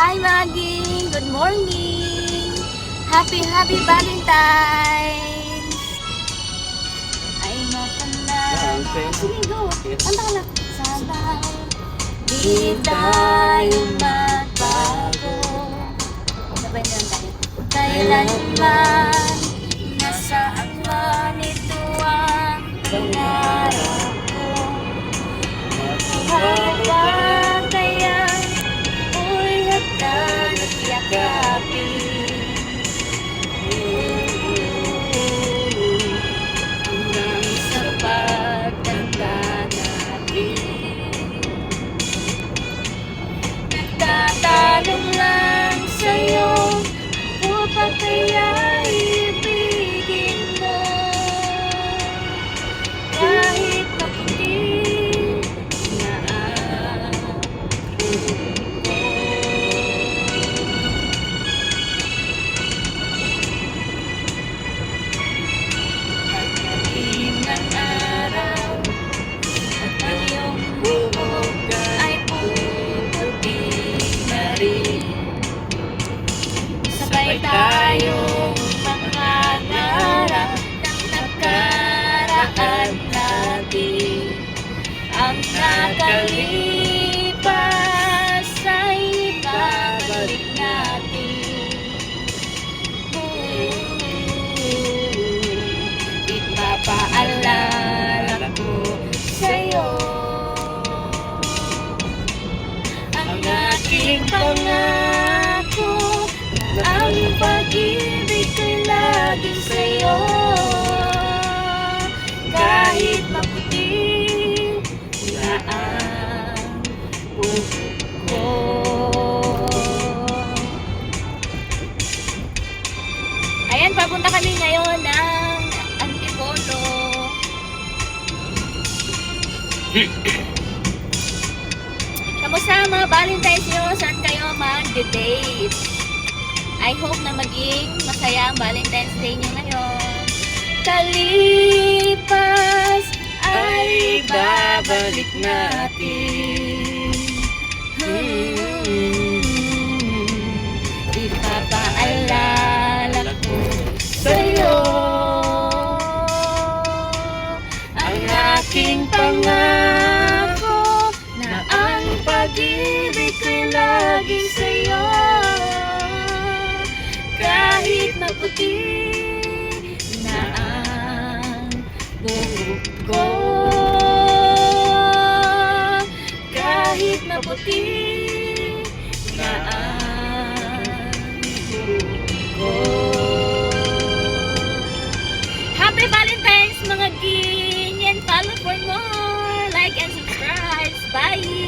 Hi Maggie! Good morning! Happy Valentine's! Ay matanda na. Sige, go! Kanta ka na. Sabay, di tayo magbago. Sabay na lang tayo. Kailanman, nasaan man ito ang pangarap ko. Mahal ba kaya mo'y hagdan at yakapin? Hanggang sa pagtanda natin. Nagtatanong lang sa'yo, ako pa kaya ibigin mo? Kahit maputi na ang buhok ko. Pagdating ng araw at ang iyong buhok ay puputi na rin. Sabay tayong mangangarap ng nakaraan natin. Ang nakalipas ay ibabalik natin. Ipapaalala ko sa'yo ang aking pangako. Ang pag-ibig ko'y laging sa'yo. Kahit maputi na ang buhok ko. Ayan, papunta kami ngayon ng Antipolo. Kamusta mga Valentine's nyo? Saan kayo mag-date? I hope na maging masaya ang Valentine's Day nyo ngayon. Kalipas ay babalik natin. Ipapaalala ko sa'yo ang aking pangako na ang pag-ibig ko'y laging sa'yo. Kahit maputi na ang buhok ko. Kahit maputi na ang buhok ko. Happy Valentine's mga king, and follow for more. Like and subscribe. Bye!